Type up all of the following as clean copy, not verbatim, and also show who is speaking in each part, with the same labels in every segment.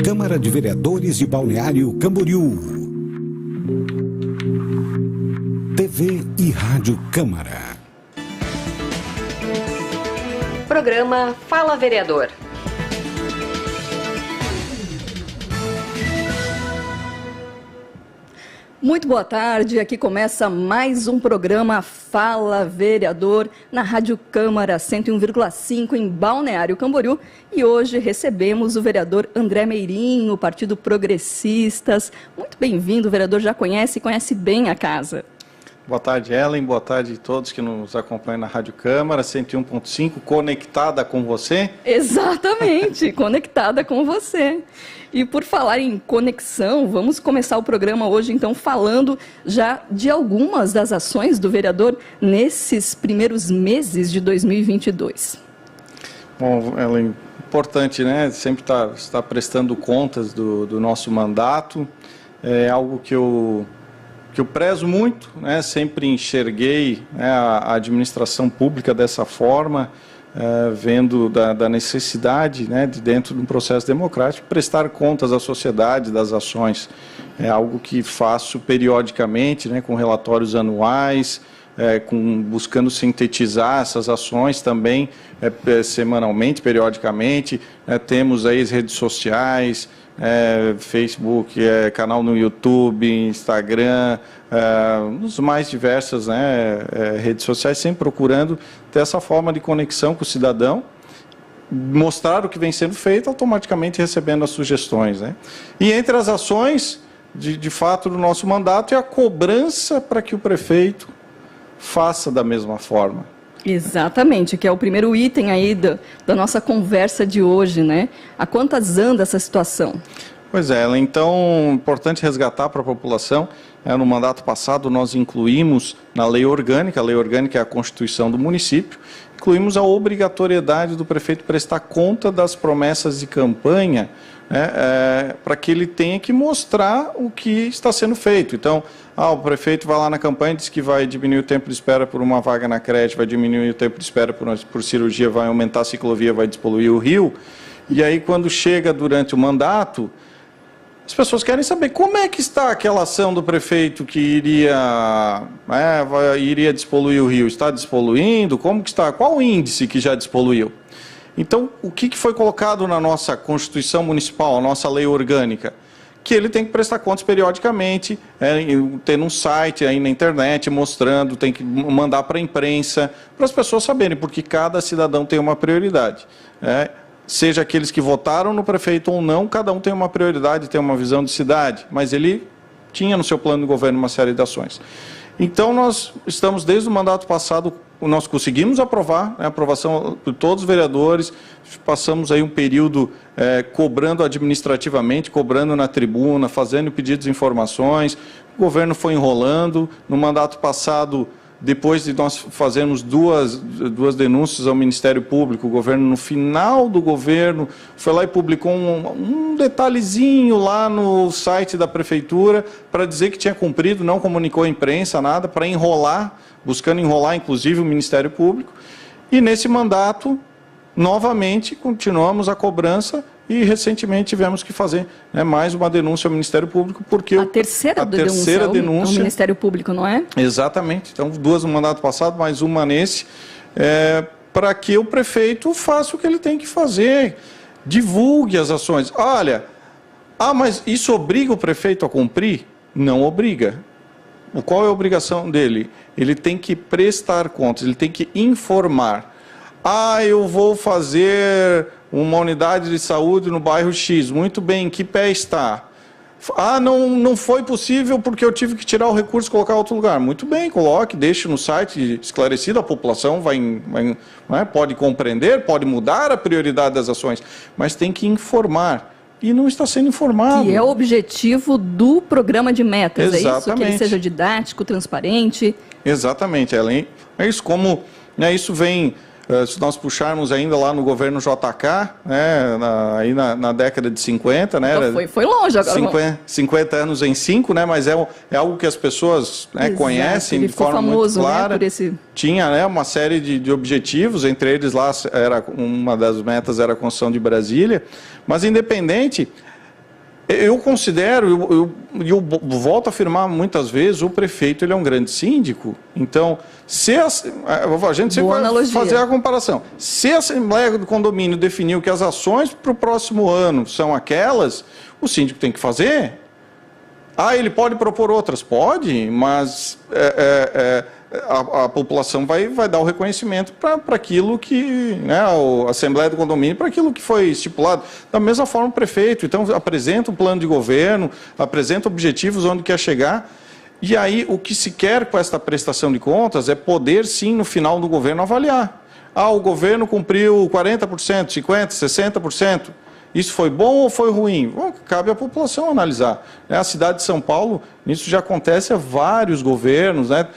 Speaker 1: Câmara de Vereadores de Balneário Camboriú. TV e Rádio Câmara.
Speaker 2: Programa Fala Vereador.
Speaker 3: Muito boa tarde, aqui começa mais um programa Fala Vereador na Rádio Câmara 101,5 em Balneário Camboriú e hoje recebemos o vereador André Meirinho, Partido Progressistas. Muito bem-vindo, o vereador já conhece bem a casa.
Speaker 4: Boa tarde, Ellen, boa tarde a todos que nos acompanham na Rádio Câmara 101,5, conectada com você.
Speaker 3: Exatamente, conectada com você. E por falar em conexão, vamos começar o programa hoje, então, falando já de algumas das ações do vereador nesses primeiros meses de 2022.
Speaker 4: Bom, Ellen, importante, né? Sempre estar prestando contas do nosso mandato. É algo que eu prezo muito, né? Sempre enxerguei, né, a administração pública dessa forma, vendo da necessidade, né, de dentro de um processo democrático, prestar contas à sociedade das ações. É algo que faço periodicamente, né, com relatórios anuais, buscando sintetizar essas ações também semanalmente, periodicamente. Temos aí as redes sociais, Facebook, canal no YouTube, Instagram, nos mais diversas, né, redes sociais, sempre procurando ter essa forma de conexão com o cidadão, mostrar o que vem sendo feito, automaticamente recebendo as sugestões, né? E entre as ações, de fato, do nosso mandato, é a cobrança para que o prefeito faça da mesma forma.
Speaker 3: Exatamente, que é o primeiro item aí da nossa conversa de hoje, né? Há quantas anda essa situação?
Speaker 4: Pois é, então, importante resgatar para a população. No mandato passado, nós incluímos na lei orgânica é a Constituição do município, incluímos a obrigatoriedade do prefeito prestar conta das promessas de campanha, né, para que ele tenha que mostrar o que está sendo feito. Então, o prefeito vai lá na campanha, diz que vai diminuir o tempo de espera por uma vaga na creche, vai diminuir o tempo de espera por cirurgia, vai aumentar a ciclovia, vai despoluir o rio. E aí, quando chega durante o mandato, as pessoas querem saber como é que está aquela ação do prefeito que iria despoluir o rio. Está despoluindo? Como que está? Qual o índice que já despoluiu? Então, o que foi colocado na nossa Constituição Municipal, a nossa lei orgânica? Que ele tem que prestar contas periodicamente, tendo um site aí na internet mostrando, tem que mandar para a imprensa, para as pessoas saberem, porque cada cidadão tem uma prioridade. Seja aqueles que votaram no prefeito ou não, cada um tem uma prioridade, tem uma visão de cidade, mas ele tinha no seu plano de governo uma série de ações. Então, nós estamos, desde o mandato passado, nós conseguimos aprovar, a aprovação de todos os vereadores, passamos aí um período cobrando administrativamente, cobrando na tribuna, fazendo pedidos de informações, o governo foi enrolando. No mandato passado, depois de nós fazermos duas denúncias ao Ministério Público, o governo, no final do governo, foi lá e publicou um detalhezinho lá no site da prefeitura para dizer que tinha cumprido, não comunicou à imprensa, nada, para enrolar, buscando enrolar, inclusive, o Ministério Público. E nesse mandato, novamente, continuamos a cobrança e recentemente tivemos que fazer, né, mais uma denúncia ao Ministério Público, porque
Speaker 3: a terceira denúncia ao Ministério Público, não é?
Speaker 4: Exatamente. Então, duas no mandato passado, mais uma nesse, para que o prefeito faça o que ele tem que fazer, divulgue as ações. Olha, mas isso obriga o prefeito a cumprir? Não obriga. Qual é a obrigação dele? Ele tem que prestar contas, ele tem que informar. Eu vou fazer uma unidade de saúde no bairro X. Muito bem, em que pé está? Não foi possível porque eu tive que tirar o recurso e colocar em outro lugar. Muito bem, coloque, deixe no site esclarecido, a população pode compreender, pode mudar a prioridade das ações, mas tem que informar. E não está sendo informado.
Speaker 3: Que é o objetivo do programa de metas,
Speaker 4: exatamente.
Speaker 3: É isso? Que ele seja didático, transparente.
Speaker 4: Exatamente, Ellen. É isso, como isso vem... Se nós puxarmos ainda lá no governo JK, né, aí na década de 50, né,
Speaker 3: então foi longe agora.
Speaker 4: 50 anos em 5, né, mas é algo que as pessoas, né, conhecem de forma famoso, muito clara.
Speaker 3: Né,
Speaker 4: Tinha, né, uma série de objetivos, entre eles lá uma das metas era a construção de Brasília, mas independente, Eu considero, eu volto a afirmar muitas vezes, o prefeito ele é um grande síndico. Então, a gente sempre vai fazer a comparação. Se a Assembleia do Condomínio definiu que as ações para o próximo ano são aquelas, o síndico tem que fazer. Ele pode propor outras? Pode, mas a população vai dar o reconhecimento para aquilo que, né, a Assembleia do Condomínio, para aquilo que foi estipulado. Da mesma forma o prefeito, então apresenta um plano de governo, apresenta objetivos onde quer chegar, e aí o que se quer com esta prestação de contas é poder sim no final do governo avaliar. O governo cumpriu 40%, 50%, 60%. Isso foi bom ou foi ruim? Bom, cabe à população analisar. A cidade de São Paulo, isso já acontece há vários governos, né?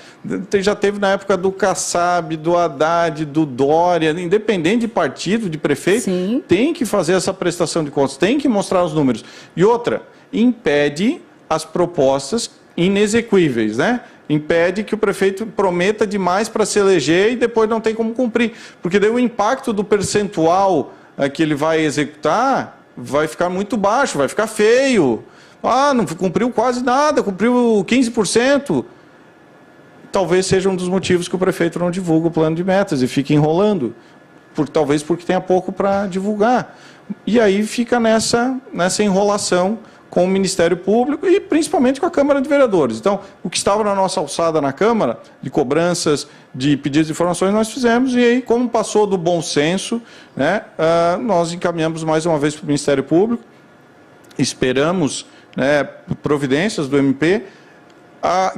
Speaker 4: Já teve na época do Kassab, do Haddad, do Dória, independente de partido, de prefeito, sim, tem que fazer essa prestação de contas, tem que mostrar os números. E outra, impede as propostas inexequíveis, né? Impede que o prefeito prometa demais para se eleger e depois não tem como cumprir. Porque daí o impacto do percentual que ele vai executar vai ficar muito baixo, vai ficar feio. Não cumpriu quase nada, cumpriu 15%. Talvez seja um dos motivos que o prefeito não divulga o plano de metas e fica enrolando. Talvez porque tenha pouco para divulgar. E aí fica nessa enrolação com o Ministério Público e principalmente com a Câmara de Vereadores. Então, o que estava na nossa alçada na Câmara, de cobranças, de pedidos de informações, nós fizemos, e aí, como passou do bom senso, né, nós encaminhamos mais uma vez para o Ministério Público, esperamos, né, providências do MP,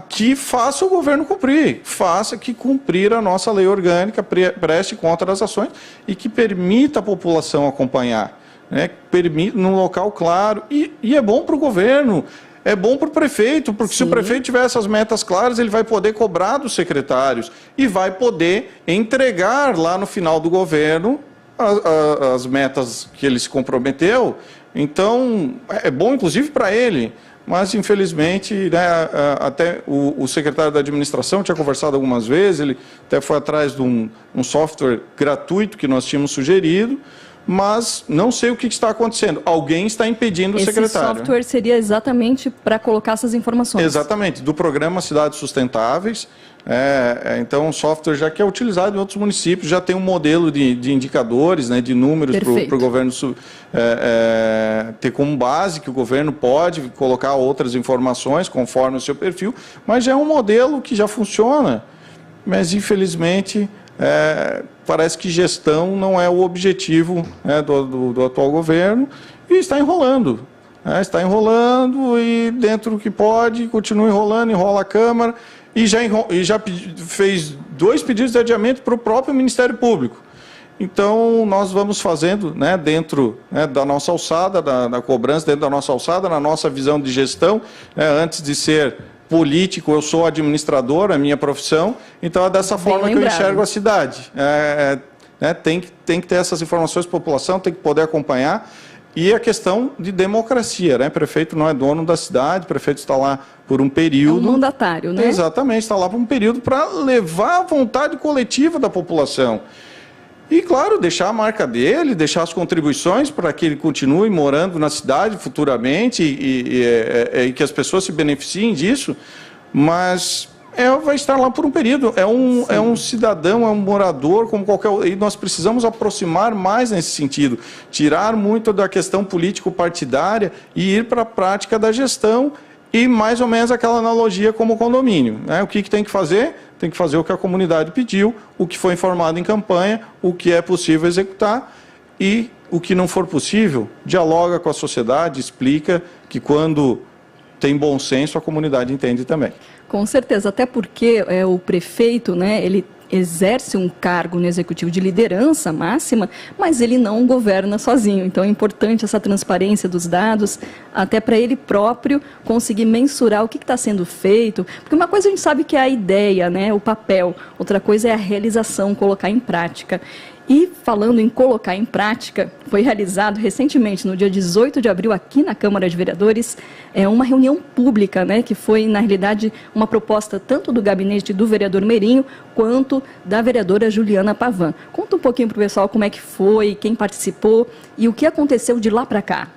Speaker 4: que faça o governo cumprir, faça que cumprir a nossa lei orgânica, preste conta das ações e que permita a população acompanhar. Né, permite num local claro, e é bom para o governo, é bom para o prefeito, porque sim, se o prefeito tiver essas metas claras, ele vai poder cobrar dos secretários e vai poder entregar lá no final do governo as metas que ele se comprometeu. Então, é bom inclusive para ele, mas infelizmente, né, até o secretário da administração tinha conversado algumas vezes, ele até foi atrás de um software gratuito que nós tínhamos sugerido, mas não sei o que está acontecendo. Alguém está impedindo o secretário.
Speaker 3: Esse software seria exatamente para colocar essas informações? Exatamente,
Speaker 4: do programa Cidades Sustentáveis. Então, um software já que é utilizado em outros municípios, já tem um modelo de indicadores, né, de números para o governo ter como base que o governo pode colocar outras informações conforme o seu perfil, mas já é um modelo que já funciona, mas infelizmente parece que gestão não é o objetivo, né, do atual governo e está enrolando. Está enrolando e dentro do que pode, continua enrolando, enrola a Câmara e já fez 2 pedidos de adiamento para o próprio Ministério Público. Então, nós vamos fazendo, né, dentro, né, da nossa alçada, da cobrança, dentro da nossa alçada, na nossa visão de gestão, né, antes de ser político, eu sou administrador, é a minha profissão, então é dessa forma que eu enxergo a cidade. Né, tem que ter essas informações para a população, tem que poder acompanhar. E a questão de democracia, né? Prefeito não é dono da cidade, prefeito está lá por um período.
Speaker 3: É um mandatário, né?
Speaker 4: Exatamente, está lá por um período para levar a vontade coletiva da população. E, claro, deixar a marca dele, deixar as contribuições para que ele continue morando na cidade futuramente e que as pessoas se beneficiem disso, mas vai estar lá por um período. É um cidadão, é um morador, como qualquer outro. E nós precisamos aproximar mais nesse sentido, tirar muito da questão político-partidária e ir para a prática da gestão e mais ou menos aquela analogia como condomínio. Né? O que tem que fazer? Tem que fazer o que a comunidade pediu, o que foi informado em campanha, o que é possível executar e o que não for possível, dialoga com a sociedade, explica que quando tem bom senso, a comunidade entende também.
Speaker 3: Com certeza, até porque o prefeito, né, ele exerce um cargo no executivo de liderança máxima, mas ele não governa sozinho. Então é importante essa transparência dos dados, até para ele próprio conseguir mensurar o que está sendo feito. Porque uma coisa a gente sabe que é a ideia, né, o papel, outra coisa é a realização, colocar em prática. E falando em colocar em prática, foi realizado recentemente, no dia 18 de abril, aqui na Câmara de Vereadores, uma reunião pública, né, que foi, na realidade, uma proposta tanto do gabinete do vereador Meirinho, quanto da vereadora Juliana Pavan. Conta um pouquinho para o pessoal como é que foi, quem participou e o que aconteceu de lá para cá.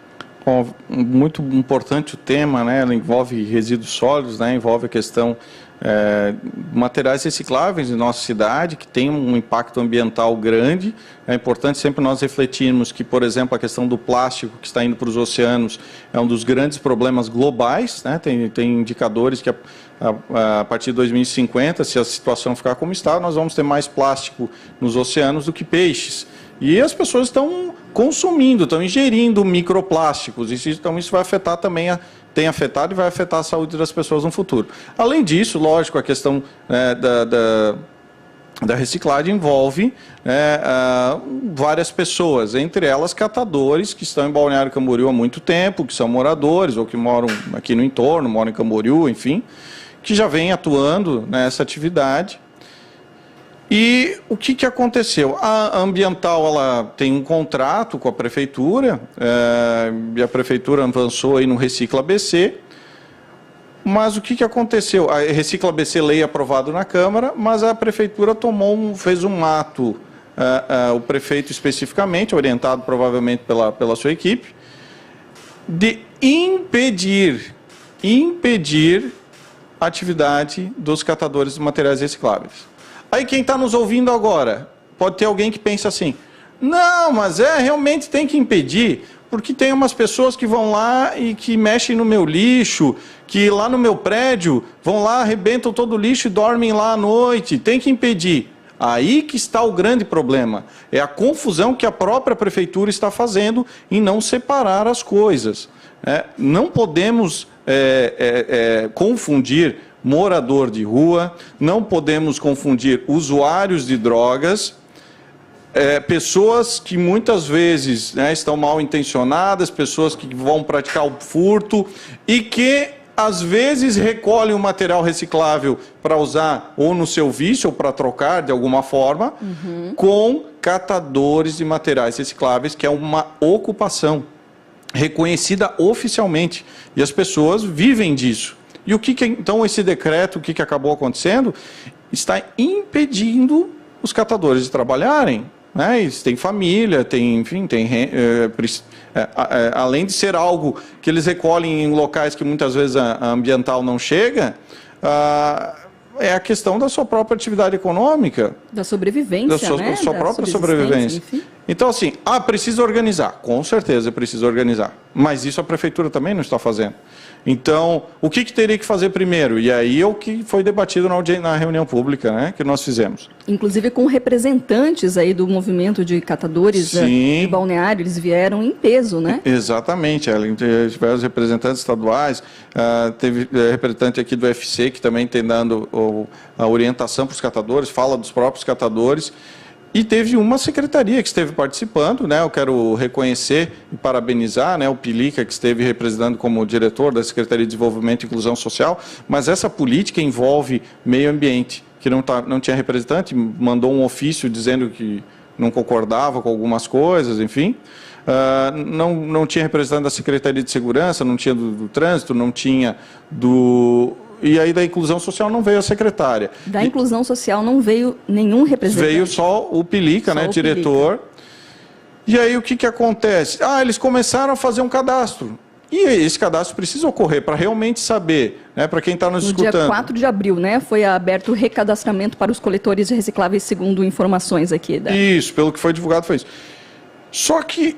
Speaker 4: Bom, muito importante o tema, né? Ela envolve resíduos sólidos, né? Envolve a questão de materiais recicláveis em nossa cidade, que tem um impacto ambiental grande. É importante sempre nós refletirmos que, por exemplo, a questão do plástico que está indo para os oceanos é um dos grandes problemas globais, né? Tem indicadores que a partir de 2050, se a situação ficar como está, nós vamos ter mais plástico nos oceanos do que peixes. E as pessoas estão consumindo, estão ingerindo microplásticos. Então isso vai afetar também, tem afetado e vai afetar a saúde das pessoas no futuro. Além disso, lógico, a questão da reciclagem envolve várias pessoas, entre elas catadores que estão em Balneário Camboriú há muito tempo, que são moradores ou que moram aqui no entorno, moram em Camboriú, enfim, que já vêm atuando nessa atividade. E o que aconteceu? A Ambiental ela tem um contrato com a Prefeitura, e a Prefeitura avançou aí no Recicla ABC, mas o que aconteceu? A Recicla ABC lei aprovado na Câmara, mas a Prefeitura fez um ato, o prefeito especificamente, orientado provavelmente pela sua equipe, de impedir a atividade dos catadores de materiais recicláveis. Aí quem está nos ouvindo agora, pode ter alguém que pensa assim, não, mas realmente tem que impedir, porque tem umas pessoas que vão lá e que mexem no meu lixo, que lá no meu prédio vão lá, arrebentam todo o lixo e dormem lá à noite, tem que impedir. Aí que está o grande problema, é a confusão que a própria Prefeitura está fazendo em não separar as coisas. Não podemos confundir morador de rua, não podemos confundir usuários de drogas, pessoas que muitas vezes estão mal intencionadas, pessoas que vão praticar o furto e que às vezes recolhem o material reciclável para usar ou no seu vício ou para trocar de alguma forma, com catadores de materiais recicláveis, que é uma ocupação reconhecida oficialmente, e as pessoas vivem disso. E então esse decreto, o que acabou acontecendo? Está impedindo os catadores de trabalharem. Né? Eles têm família, além de ser algo que eles recolhem em locais que muitas vezes a Ambiental não chega, é a questão da sua própria atividade econômica.
Speaker 3: Da sobrevivência,
Speaker 4: da sua própria sobrevivência. Enfim. Então, assim, precisa organizar. Com certeza precisa organizar. Mas isso a Prefeitura também não está fazendo. Então, o que teria que fazer primeiro? E aí é o que foi debatido na reunião pública, né, que nós fizemos.
Speaker 3: Inclusive com representantes aí do movimento de catadores de Balneário, eles vieram em peso, né?
Speaker 4: Exatamente, tiveram os representantes estaduais, teve representante aqui do UFC que também tem dando a orientação para os catadores, fala dos próprios catadores. E teve uma secretaria que esteve participando, né? Eu quero reconhecer e parabenizar, né, o Pilica, que esteve representando como diretor da Secretaria de Desenvolvimento e Inclusão Social, mas essa política envolve meio ambiente, que não tinha representante, mandou um ofício dizendo que não concordava com algumas coisas, enfim. Não tinha representante da Secretaria de Segurança, não tinha do Trânsito, não tinha E aí da inclusão social não veio a secretária.
Speaker 3: Da inclusão social não veio nenhum representante?
Speaker 4: Veio só o Pilica, né, diretor. E aí o que acontece? Eles começaram a fazer um cadastro. E esse cadastro precisa ocorrer para realmente saber, né, para quem está nos escutando.
Speaker 3: No dia 4 de abril, né, foi aberto o recadastramento para os coletores de recicláveis, segundo informações aqui.
Speaker 4: Isso, pelo que foi divulgado foi isso. Só que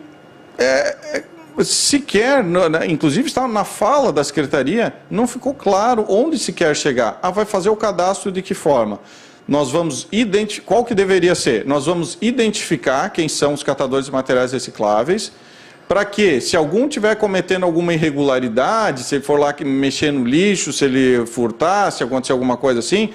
Speaker 4: sequer, inclusive estava na fala da secretaria, não ficou claro onde se quer chegar. Vai fazer o cadastro de que forma? Nós vamos qual que deveria ser? Nós vamos identificar quem são os catadores de materiais recicláveis, para que, se algum estiver cometendo alguma irregularidade, se ele for lá mexer no lixo, se ele furtar, se acontecer alguma coisa assim,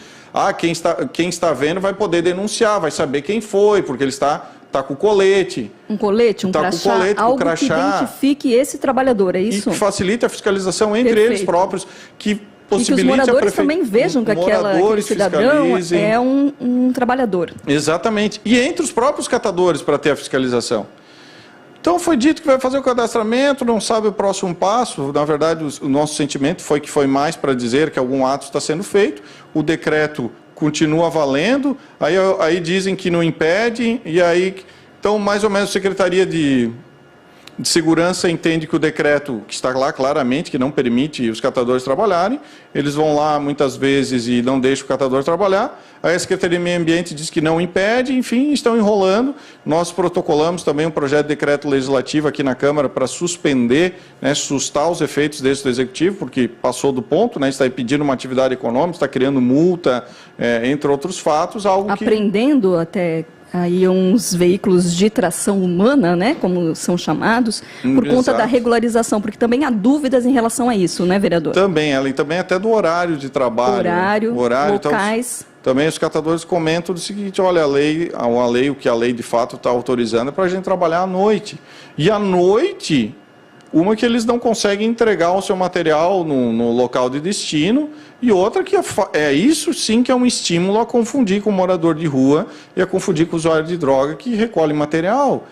Speaker 4: quem está vendo vai poder denunciar, vai saber quem foi, porque ele está com colete.
Speaker 3: Um colete, crachá, algo que identifique esse trabalhador, é isso?
Speaker 4: E que facilite a fiscalização entre eles próprios, que possibilite
Speaker 3: e que os moradores também vejam que aquele cidadão é um trabalhador.
Speaker 4: Exatamente. E entre os próprios catadores para ter a fiscalização. Então foi dito que vai fazer o cadastramento, não sabe o próximo passo. Na verdade, o nosso sentimento foi que foi mais para dizer que algum ato está sendo feito. O decreto continua valendo, aí dizem que não impede, e aí, então, mais ou menos, a Secretaria de de segurança entende que o decreto, que está lá claramente, que não permite os catadores trabalharem, eles vão lá muitas vezes e não deixam o catador trabalhar. Aí a Secretaria de Meio Ambiente diz que não impede, enfim, estão enrolando. Nós protocolamos também um projeto de decreto legislativo aqui na Câmara para suspender, né, sustar os efeitos desse do Executivo, porque passou do ponto, né, está impedindo uma atividade econômica, está criando multa, entre outros fatos, algo que...
Speaker 3: Aprendendo até... Aí uns veículos de tração humana, né, como são chamados, por conta da regularização, porque também há dúvidas em relação a isso, né, vereador?
Speaker 4: Também, ela e também até do horário de trabalho.
Speaker 3: Horário, locais.
Speaker 4: Então, também os catadores comentam o seguinte, olha, o que a lei de fato está autorizando é para a gente trabalhar à noite. E à noite, uma que eles não conseguem entregar o seu material no local de destino, e outra que isso sim que é um estímulo a confundir com o morador de rua e a confundir com o usuário de droga que recolhe material.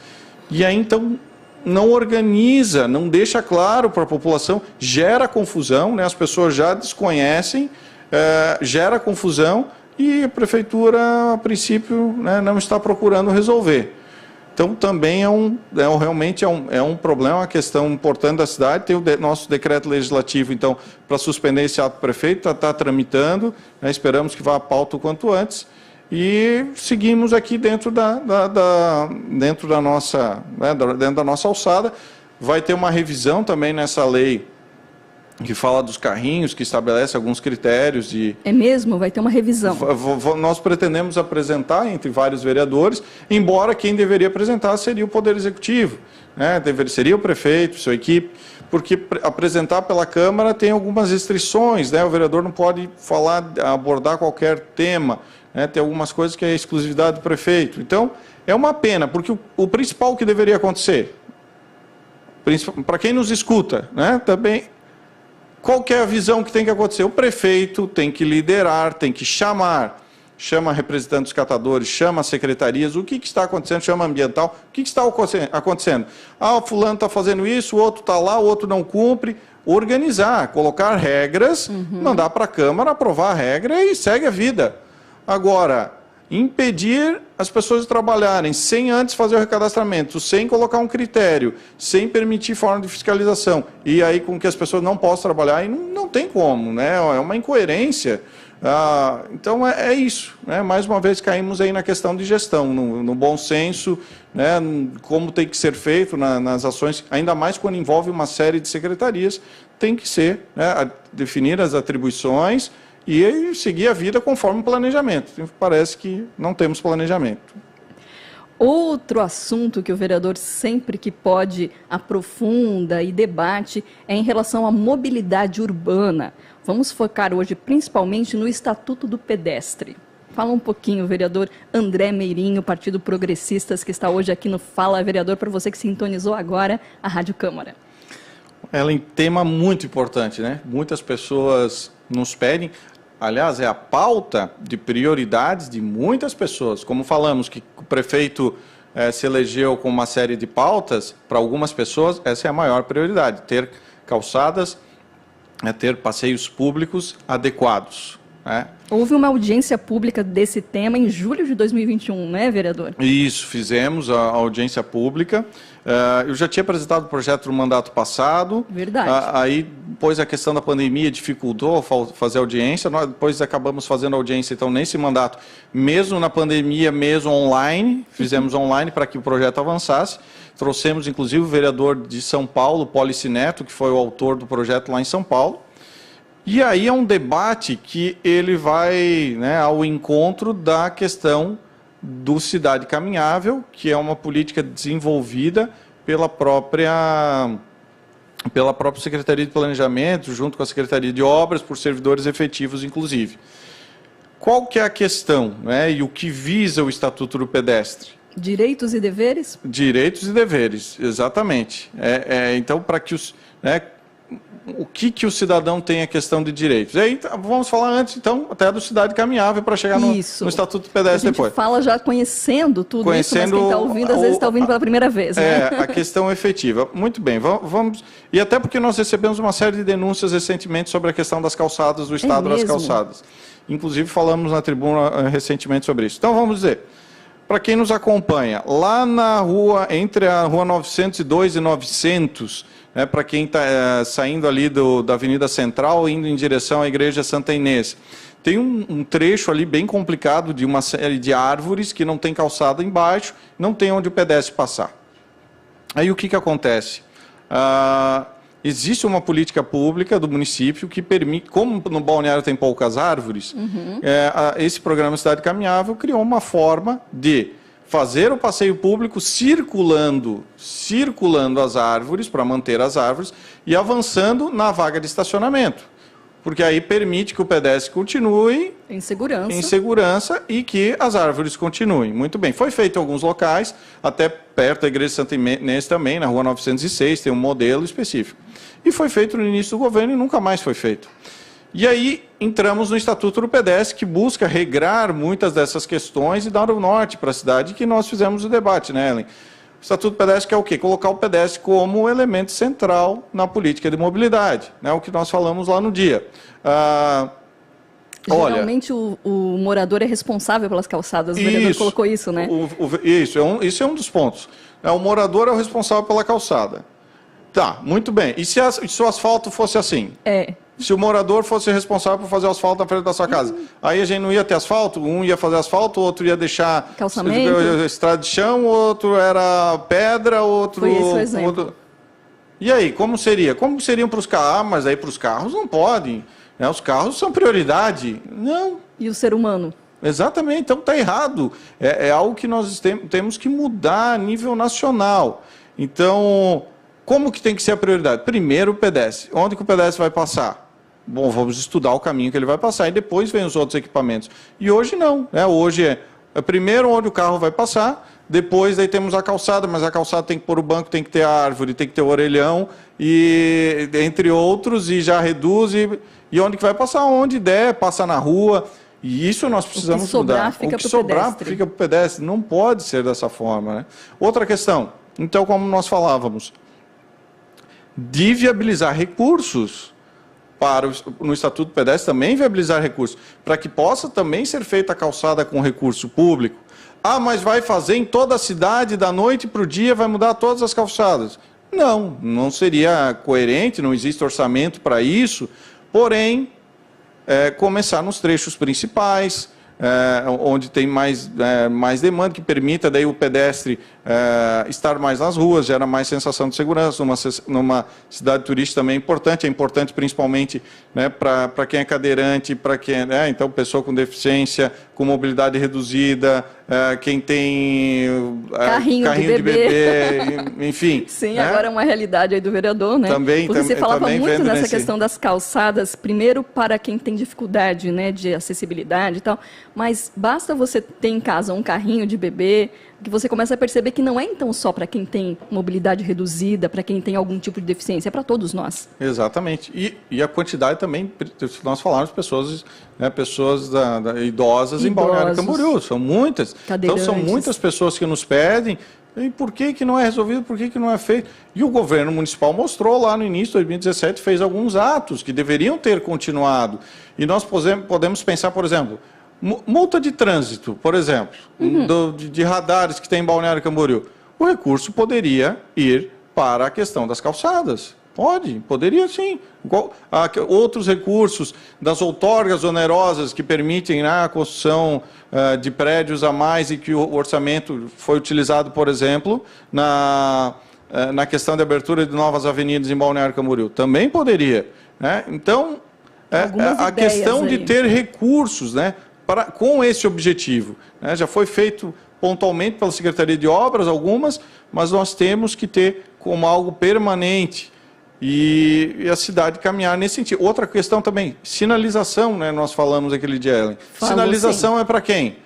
Speaker 4: E aí, então, não organiza, não deixa claro para a população, gera confusão, né? As pessoas já desconhecem, gera confusão e a prefeitura, a princípio, né, não está procurando resolver. Então, também realmente é um problema, uma questão importante da cidade. Tem o nosso decreto legislativo, então, para suspender esse ato do prefeito, está tramitando, né, esperamos que vá à pauta o quanto antes. E seguimos aqui dentro dentro da nossa alçada. Vai ter uma revisão também nessa lei que fala dos carrinhos, que estabelece alguns critérios de...
Speaker 3: É mesmo? Vai ter uma revisão.
Speaker 4: Nós pretendemos apresentar entre vários vereadores, embora quem deveria apresentar seria o Poder Executivo, né? Seria o prefeito, sua equipe, porque apresentar pela Câmara tem algumas restrições, né? O vereador não pode abordar qualquer tema, né? Tem algumas coisas que é exclusividade do prefeito. Então, é uma pena, porque o principal que deveria acontecer, para quem nos escuta, né? Também... Qual que é a visão que tem que acontecer? O prefeito tem que liderar, tem que chama representantes dos catadores, chama secretarias, o que está acontecendo, chama ambiental, o que está acontecendo? Ah, o fulano está fazendo isso, o outro está lá, o outro não cumpre. Organizar, colocar regras, mandar para a Câmara, aprovar a regra e segue a vida. Agora, impedir as pessoas de trabalharem sem antes fazer o recadastramento, sem colocar um critério, sem permitir forma de fiscalização, e aí com que as pessoas não possam trabalhar, e não tem como, né? É uma incoerência. Então é isso, né? Mais uma vez caímos aí na questão de gestão, no bom senso, né? Como tem que ser feito nas ações, ainda mais quando envolve uma série de secretarias, tem que ser, né, definir as atribuições, e seguir a vida conforme o planejamento. Parece que não temos planejamento.
Speaker 3: Outro assunto que o vereador sempre que pode aprofunda e debate é em relação à mobilidade urbana. Vamos focar hoje principalmente no Estatuto do Pedestre. Fala um pouquinho, vereador André Meirinho, Partido Progressistas, que está hoje aqui no Fala Vereador, para você que sintonizou agora a Rádio Câmara.
Speaker 4: Ela é um tema muito importante, né? Muitas pessoas nos pedem. Aliás, é a pauta de prioridades de muitas pessoas. Como falamos que o prefeito se elegeu com uma série de pautas, para algumas pessoas essa é a maior prioridade, ter calçadas, ter passeios públicos adequados, né?
Speaker 3: Houve uma audiência pública desse tema em julho de 2021, né, vereador? Isso,
Speaker 4: fizemos a audiência pública. Eu já tinha apresentado o projeto no mandato passado.
Speaker 3: Verdade.
Speaker 4: Aí, depois a questão da pandemia dificultou fazer audiência. Nós depois acabamos fazendo audiência, então, nesse mandato, mesmo na pandemia, mesmo online, fizemos online para que o projeto avançasse. Trouxemos, inclusive, o vereador de São Paulo, Polici Neto, que foi o autor do projeto lá em São Paulo. E aí é um debate que ele vai, né, ao encontro da questão do Cidade Caminhável, que é uma política desenvolvida pela própria Secretaria de Planejamento, junto com a Secretaria de Obras, por servidores efetivos, inclusive. Qual que é a questão, né, e o que visa o Estatuto do Pedestre?
Speaker 3: Direitos e deveres?
Speaker 4: Direitos e deveres, exatamente. Então, para que os... Né, o que o cidadão tem a questão de direitos. E aí, vamos falar antes, então, até do Cidade Caminhável, para chegar no Estatuto do Pedestre depois.
Speaker 3: A gente fala já conhecendo tudo isso, mas quem está ouvindo, às vezes está ouvindo pela primeira vez. Né?
Speaker 4: A questão efetiva. Muito bem, vamos... E até porque nós recebemos uma série de denúncias recentemente sobre a questão das calçadas, do estado das calçadas. Inclusive, falamos na tribuna recentemente sobre isso. Então, vamos dizer, para quem nos acompanha, lá na rua, entre a rua 902 e 900, né, para quem está saindo ali da Avenida Central, indo em direção à Igreja Santa Inês, tem um trecho ali bem complicado de uma série de árvores que não tem calçada embaixo, não tem onde o pedestre passar. Aí o que acontece? Existe uma política pública do município que permite, como no balneário tem poucas árvores, esse programa Cidade Caminhável criou uma forma de fazer o passeio público circulando as árvores, para manter as árvores, e avançando na vaga de estacionamento. Porque aí permite que o pedestre continue em segurança e que as árvores continuem. Muito bem. Foi feito em alguns locais, até perto da Igreja Santa Inês também, na rua 906, tem um modelo específico. E foi feito no início do governo e nunca mais foi feito. E aí entramos no Estatuto do Pedestre, que busca regrar muitas dessas questões e dar o norte para a cidade, que nós fizemos o debate, né, Ellen? O Estatuto do Pedestre que é o quê? Colocar o pedestre como elemento central na política de mobilidade, né? O que nós falamos lá no dia.
Speaker 3: Geralmente o morador é responsável pelas calçadas, o vereador colocou isso, né?
Speaker 4: Isso é um dos pontos. O morador é o responsável pela calçada. Tá, muito bem. E se o asfalto fosse assim? Se o morador fosse responsável por fazer o asfalto na frente da sua casa, aí a gente não ia ter asfalto, um ia fazer asfalto, o outro ia deixar estrada de chão, o outro era pedra, outro...
Speaker 3: Foi esse o exemplo.
Speaker 4: E aí, como seria? Como seriam para os carros? Mas aí para os carros não podem. Né? Os carros são prioridade. Não.
Speaker 3: E o ser humano?
Speaker 4: Exatamente, então está errado. É algo que nós temos que mudar a nível nacional. Então, como que tem que ser a prioridade? Primeiro o pedestre. Onde que o pedestre vai passar? Bom, vamos estudar o caminho que ele vai passar e depois vem os outros equipamentos. E hoje não. Hoje é primeiro onde o carro vai passar, depois daí temos a calçada, mas a calçada tem que pôr o banco, tem que ter a árvore, tem que ter o orelhão, e entre outros, e já reduz, e onde que vai passar? Onde der, passa na rua. E isso nós precisamos mudar. O que sobrar fica para o pedestre. Não pode ser dessa forma, né? Outra questão, então, como nós falávamos, de viabilizar recursos no Estatuto do Pedestre, também viabilizar recursos, para que possa também ser feita a calçada com recurso público. Mas vai fazer em toda a cidade, da noite para o dia, vai mudar todas as calçadas. Não seria coerente, não existe orçamento para isso, porém, começar nos trechos principais, onde tem mais demanda, que permita daí o pedestre estar mais nas ruas, gera mais sensação de segurança, numa cidade turística também é importante principalmente, né, para quem é cadeirante, para quem então pessoa com deficiência, com mobilidade reduzida, quem tem
Speaker 3: carrinho de bebê,
Speaker 4: enfim.
Speaker 3: Sim, né? Agora é uma realidade aí do vereador, né? Porque você falava muito nessa questão das calçadas, primeiro para quem tem dificuldade, né, de acessibilidade e tal, mas basta você ter em casa um carrinho de bebê, que você começa a perceber que não é então só para quem tem mobilidade reduzida, para quem tem algum tipo de deficiência, é para todos nós. Exatamente. E a quantidade também, nós falamos, pessoas idosas em Balneário Camboriú, são muitas. Então são muitas pessoas que nos pedem, e por que não é resolvido, por que não é feito? E o governo municipal mostrou lá no início de 2017, fez alguns atos que deveriam ter continuado. E nós podemos pensar, por exemplo, multa de trânsito, por exemplo, de radares que tem em Balneário Camboriú. O recurso poderia ir para a questão das calçadas. Poderia sim. Outros recursos das outorgas onerosas que permitem a construção de prédios a mais e que o orçamento foi utilizado, por exemplo, na questão de abertura de novas avenidas em Balneário Camboriú. Também poderia. Né? Então, a questão de ter recursos, né, com esse objetivo. Né? Já foi feito pontualmente pela Secretaria de Obras, algumas, mas nós temos que ter como algo permanente e a cidade caminhar nesse sentido. Outra questão também, sinalização, né? Nós falamos aquele dia, Ellen. Sinalização é para quem?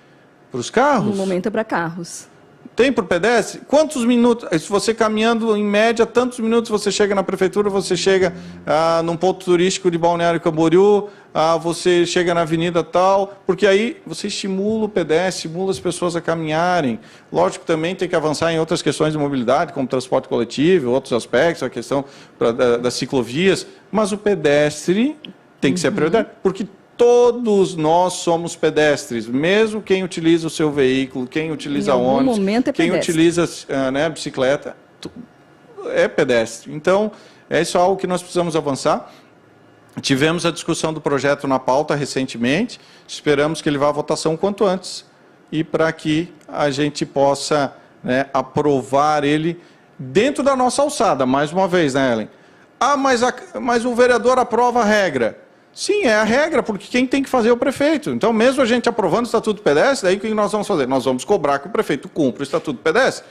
Speaker 3: Para os carros? No momento é para carros.
Speaker 4: Tem para o pedestre? Quantos minutos? Se você caminhando, em média, tantos minutos você chega na prefeitura, você chega num ponto turístico de Balneário Camboriú, você chega na avenida tal, porque aí você estimula o pedestre, estimula as pessoas a caminharem. Lógico que também tem que avançar em outras questões de mobilidade, como transporte coletivo, outros aspectos, a questão das ciclovias, mas o pedestre tem que ser a prioridade, porque Todos nós somos pedestres, mesmo quem utiliza o seu veículo, quem utiliza ônibus, quem utiliza bicicleta, é pedestre. Então, é isso algo que nós precisamos avançar. Tivemos a discussão do projeto na pauta recentemente, esperamos que ele vá à votação quanto antes, e para que a gente possa aprovar ele dentro da nossa alçada, mais uma vez, né, Ellen? Ah, mas o vereador aprova a regra. Sim, é a regra, porque quem tem que fazer é o prefeito. Então, mesmo a gente aprovando o Estatuto do Pedestre, daí o que nós vamos fazer? Nós vamos cobrar que o prefeito cumpra o Estatuto do Pedestre.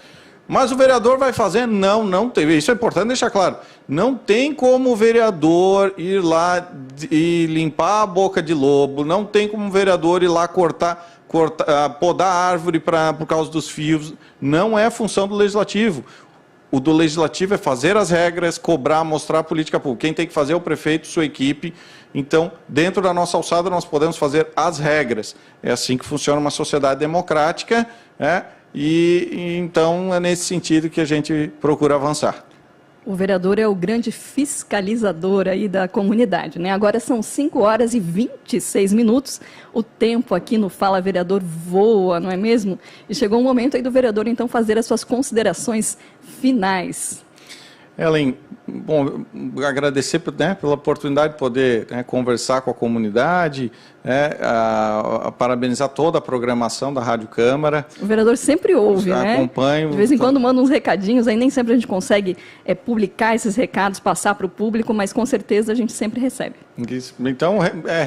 Speaker 4: Mas o vereador vai fazer? Não tem. Isso é importante deixar claro. Não tem como o vereador ir lá e limpar a boca de lobo, não tem como o vereador ir lá podar a árvore por causa dos fios. Não é função do Legislativo. O do Legislativo é fazer as regras, cobrar, mostrar a política pública. Quem tem que fazer é o prefeito, sua equipe. Então, dentro da nossa alçada, nós podemos fazer as regras. É assim que funciona uma sociedade democrática, e então é nesse sentido que a gente procura avançar.
Speaker 3: O vereador é o grande fiscalizador aí da comunidade, né? Agora são 5 horas e 26 minutos. O tempo aqui no Fala Vereador voa, não é mesmo? E chegou o momento aí do vereador, então, fazer as suas considerações finais.
Speaker 4: Ellen, bom, agradecer pela oportunidade de poder conversar com a comunidade, parabenizar toda a programação da Rádio Câmara.
Speaker 3: O vereador sempre ouve, né?
Speaker 4: Acompanho.
Speaker 3: De vez em quando manda uns recadinhos, aí nem sempre a gente consegue publicar esses recados, passar para o público, mas com certeza a gente sempre recebe.
Speaker 4: Então,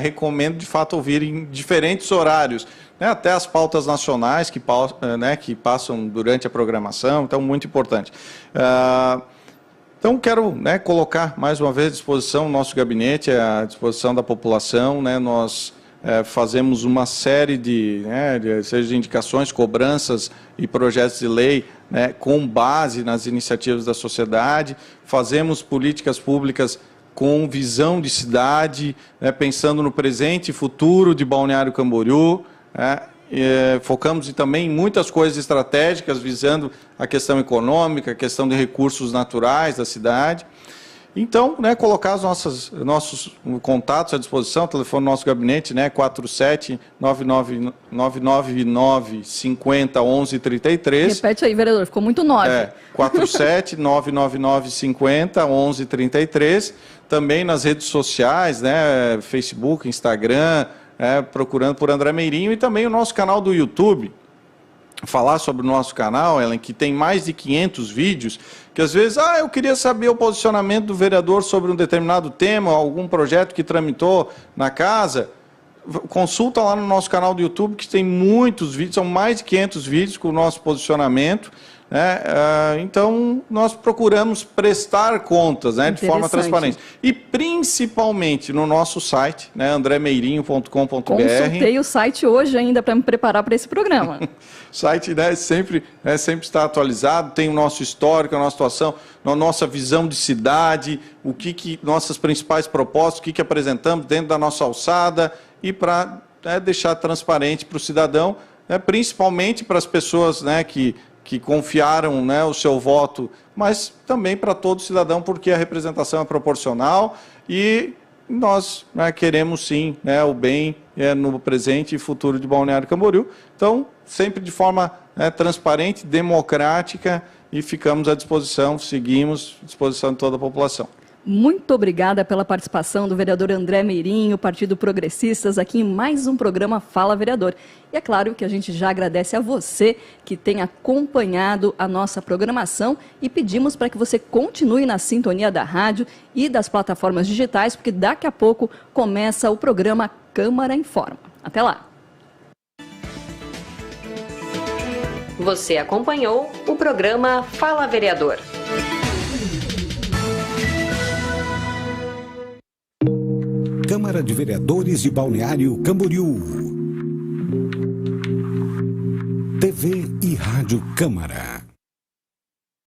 Speaker 4: recomendo de fato ouvir em diferentes horários, até as pautas nacionais que passam durante a programação, então muito importante. Então, quero colocar mais uma vez à disposição o nosso gabinete, à disposição da população. Nós fazemos uma série seja de indicações, cobranças e projetos de lei com base nas iniciativas da sociedade. Fazemos políticas públicas com visão de cidade, pensando no presente e futuro de Balneário Camboriú. Focamos também em muitas coisas estratégicas, visando a questão econômica, a questão de recursos naturais da cidade. Então, colocar os nossos contatos à disposição, o telefone do nosso gabinete, 47-999-50-1133.
Speaker 3: Repete aí, vereador, ficou muito 9.
Speaker 4: 47-999-50-1133. Também nas redes sociais, Facebook, Instagram, procurando por André Meirinho, e também o nosso canal do YouTube. Falar sobre o nosso canal, Ellen, que tem mais de 500 vídeos, que às vezes, eu queria saber o posicionamento do vereador sobre um determinado tema, algum projeto que tramitou na casa. Consulta lá no nosso canal do YouTube, que tem muitos vídeos, são mais de 500 vídeos com o nosso posicionamento. Então, nós procuramos prestar contas de forma transparente. E principalmente no nosso site, andremeirinho.com.br.
Speaker 3: Consultei o site hoje ainda para me preparar para esse programa.
Speaker 4: O site sempre está atualizado, tem o nosso histórico, a nossa situação, a nossa visão de cidade, nossas principais propostas, o que apresentamos dentro da nossa alçada, e para deixar transparente para o cidadão, principalmente para as pessoas que confiaram o seu voto, mas também para todo cidadão, porque a representação é proporcional e nós queremos sim o bem no presente e futuro de Balneário Camboriú. Então, sempre de forma transparente, democrática, e ficamos à disposição, seguimos à disposição de toda a população.
Speaker 3: Muito obrigada pela participação do vereador André Meirinho, Partido Progressistas, aqui em mais um programa Fala Vereador. E é claro que a gente já agradece a você que tem acompanhado a nossa programação e pedimos para que você continue na sintonia da rádio e das plataformas digitais, porque daqui a pouco começa o programa Câmara Informa. Até lá!
Speaker 2: Você acompanhou o programa Fala Vereador.
Speaker 1: Câmara de Vereadores de Balneário Camboriú. TV e Rádio Câmara.